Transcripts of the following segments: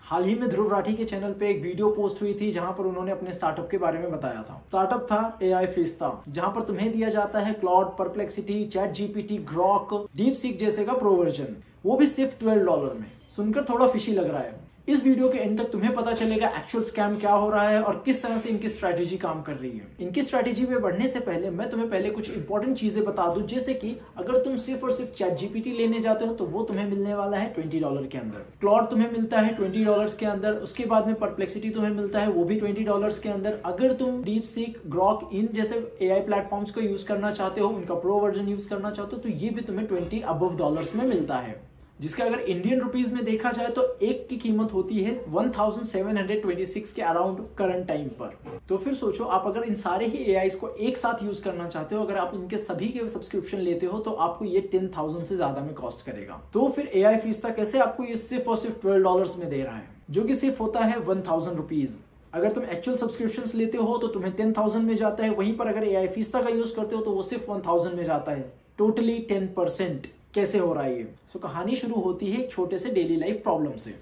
हाल ही में ध्रुव राठी के चैनल पे एक वीडियो पोस्ट हुई थी जहां पर उन्होंने अपने स्टार्टअप के बारे में बताया था। स्टार्टअप था AI फीस्ता, जहां पर तुम्हें दिया जाता है Claude, perplexity, chat GPT, Grok, deep seek जैसे का प्रो वर्जन, वो भी सिर्फ $12 में। सुनकर थोड़ा फिशी लग रहा है। इस वीडियो के एंड तक तुम्हें पता चलेगा एक्चुअल स्कैम क्या हो रहा है और किस तरह से इनकी स्ट्रैटेजी काम कर रही है। इनकी स्ट्रैटेजी में बढ़ने से पहले मैं तुम्हें पहले कुछ इंपॉर्टेंट चीजें बता दूं, जैसे कि अगर तुम सिर्फ और सिर्फ चैट जीपीटी लेने जाते हो तो वो तुम्हें मिलने वाला है $20 के अंदर। क्लॉड तुम्हें मिलता है $20 के अंदर। उसके बाद में परप्लेक्सिटी तुम्हें मिलता है वो भी $20 के अंदर। अगर तुम डीप सीक, ग्रॉक, इन जैसे AI प्लेटफॉर्म्स को यूज करना चाहते हो, उनका प्रो वर्जन यूज करना चाहते हो, तो ये भी तुम्हें $20 में मिलता है, जिसका अगर इंडियन रुपीज में देखा जाए तो एक की कीमत होती है 1726 के अराउंड करंट टाइम पर। तो फिर सोचो, आप अगर इन सारे ही AIs को एक साथ यूज करना चाहते हो, अगर आप इनके सभी के सब्सक्रिप्शन लेते हो तो आपको ये 10,000 से ज्यादा में कॉस्ट करेगा। तो फिर AI फीस्ता कैसे आपको ये सिर्फ और सिर्फ $12 में दे रहा है, जो कि सिर्फ होता है 1000 रुपीज। अगर तुम एक्चुअल सब्सक्रिप्शंस लेते हो तो तुम्हें 10,000 में जाता है, वहीं पर अगर AI फीस्ता का यूज करते हो तो वो सिर्फ 1000 में जाता है। टोटली 10%। कैसे हो रहा है ये? कहानी शुरू होती है एक छोटे से डेली लाइफ प्रॉब्लम से।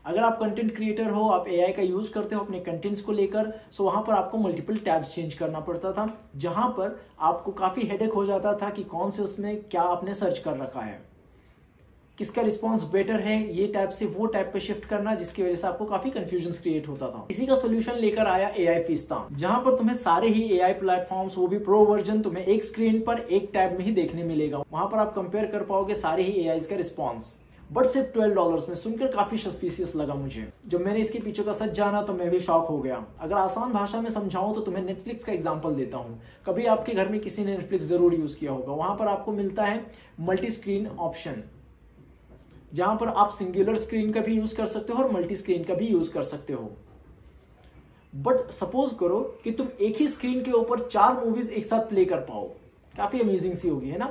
अगर आप कंटेंट क्रिएटर हो, आप AI का यूज करते हो अपने कंटेंट्स को लेकर, वहां पर आपको मल्टीपल टैब्स चेंज करना पड़ता था, जहां पर आपको काफी हेडेक हो जाता था कि कौन से उसमें क्या आपने सर्च कर रखा है, किसका रिस्पॉन्स बेटर है, ये टैब से वो टैब पे शिफ्ट करना, जिसकी वजह से आपको काफी कंफ्यूजन क्रिएट होता था। इसी का सोल्यूशन लेकर आया AI फीस्ता, जहां पर तुम्हें सारे ही AI प्लेटफॉर्म्स, वो भी प्रो वर्जन, तुम्हें एक स्क्रीन पर एक टैब में ही देखने मिलेगा। वहां पर आप कंपेयर कर पाओगे सारे ही AIs का रिस्पॉन्स, बट सिर्फ $12 में। सुनकर काफी सस्पिशियस लगा मुझे। जब मैंने इसके पीछे का सच जाना तो मैं भी शॉक हो गया। अगर आसान भाषा में समझाऊं तो तुम्हें नेटफ्लिक्स का एग्जांपल देता हूं। कभी आपके घर में किसी ने नेटफ्लिक्स जरूर यूज किया होगा। वहां पर आपको मिलता है मल्टी स्क्रीन ऑप्शन, जहां पर आप सिंगुलर स्क्रीन का भी यूज कर सकते हो और मल्टी स्क्रीन का भी यूज कर सकते हो। बट सपोज करो कि तुम एक ही स्क्रीन के ऊपर 4 मूवीज एक साथ प्ले कर पाओ, काफी अमेजिंग सी होगी, है ना?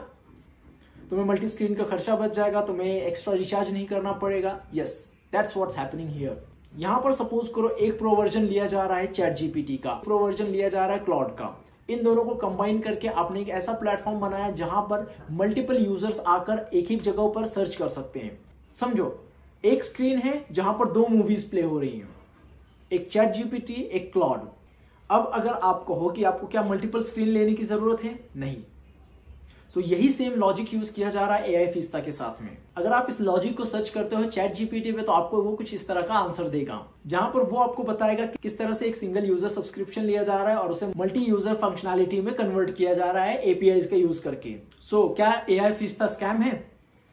तुम्हें मल्टी स्क्रीन का खर्चा बच जाएगा, तुम्हें एक्स्ट्रा रिचार्ज नहीं करना पड़ेगा। Yes, that's what's happening here. यहां पर सपोज करो एक प्रो वर्जन लिया जा रहा है चैट जीपीटी का, प्रो वर्जन लिया जा रहा है क्लॉड का। इन दोनों को कंबाइन करके आपने एक ऐसा प्लेटफॉर्म बनाया जहां पर मल्टीपल यूजर्स आकर एक ही जगह पर सर्च कर सकते हैं। समझो, एक स्क्रीन है जहां पर 2 मूवीज प्ले हो रही हैं, एक चैट जीपीटी, एक क्लॉड। अब अगर आप कहो कि आपको क्या मल्टीपल स्क्रीन लेने की जरूरत है? नहीं। यही सेम लॉजिक यूज किया जा रहा है AI फीस्ता के साथ में। अगर आप इस लॉजिक को सर्च करते हो चैट जीपीटी पे, तो आपको वो कुछ इस तरह का आंसर देगा, जहां पर वो आपको बताएगा कि किस तरह से एक सिंगल यूजर सब्सक्रिप्शन लिया जा रहा है और उसे मल्टी यूजर फंक्शनैलिटी में कन्वर्ट किया जा रहा है APIs का यूज करके। क्या AI फीस्ता स्कैम है?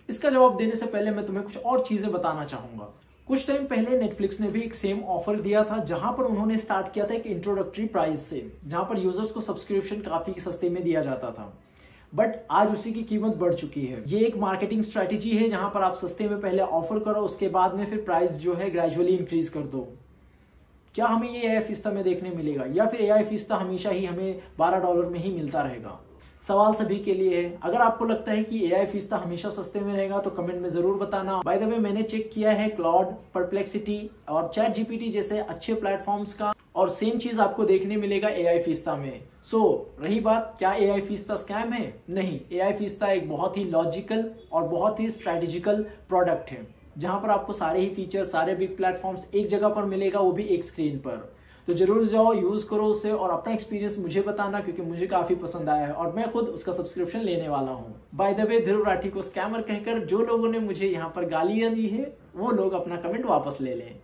इसका जवाब देने से पहले मैं तुम्हें कुछ और चीजें बताना चाहूंगा। कुछ टाइम पहले नेटफ्लिक्स ने भी एक सेम ऑफर दिया था, जहां पर उन्होंने स्टार्ट किया था एक इंट्रोडक्टरी प्राइस से, जहां पर यूजर्स को सब्सक्रिप्शन काफी सस्ते में दिया जाता था। बट आज उसी की कीमत बढ़ चुकी है। ये एक मार्केटिंग स्ट्रेटेजी है, जहां पर आप सस्ते में पहले ऑफर करो, उसके बाद में फिर प्राइस जो है ग्रेजुअली इंक्रीज कर दो। क्या हमें ये AI फीस्ता में देखने मिलेगा, या फिर AI फीस्ता हमेशा ही हमें $12 में ही मिलता रहेगा? सवाल सभी के लिए है। अगर आपको लगता है कि AI फीस्ता हमेशा सस्ते में रहेगा तो कमेंट में जरूर बताना। बाय द वे, मैंने चेक किया है क्लॉड, परप्लेक्सिटी और चैट जीपीटी जैसे अच्छे प्लेटफॉर्म्स का, और सेम चीज आपको देखने मिलेगा AI फीस्ता में। रही बात, क्या AI फीस्ता स्कैम है? नहीं, AI फीस्ता एक बहुत ही लॉजिकल और बहुत ही स्ट्रेटेजिकल प्रोडक्ट है, जहां पर आपको सारे ही फीचर्स, सारे बिग प्लेटफॉर्म्स एक जगह पर मिलेगा, वो भी एक स्क्रीन पर। तो जरूर जाओ, यूज करो उसे और अपना एक्सपीरियंस मुझे बताना, क्योंकि मुझे काफी पसंद आया है और मैं खुद उसका सब्सक्रिप्शन लेने वाला हूँ। By the way, Dhruv Rathee को स्कैमर कहकर जो लोगों ने मुझे यहाँ पर गालियां दी है, वो लोग अपना कमेंट वापस ले लें।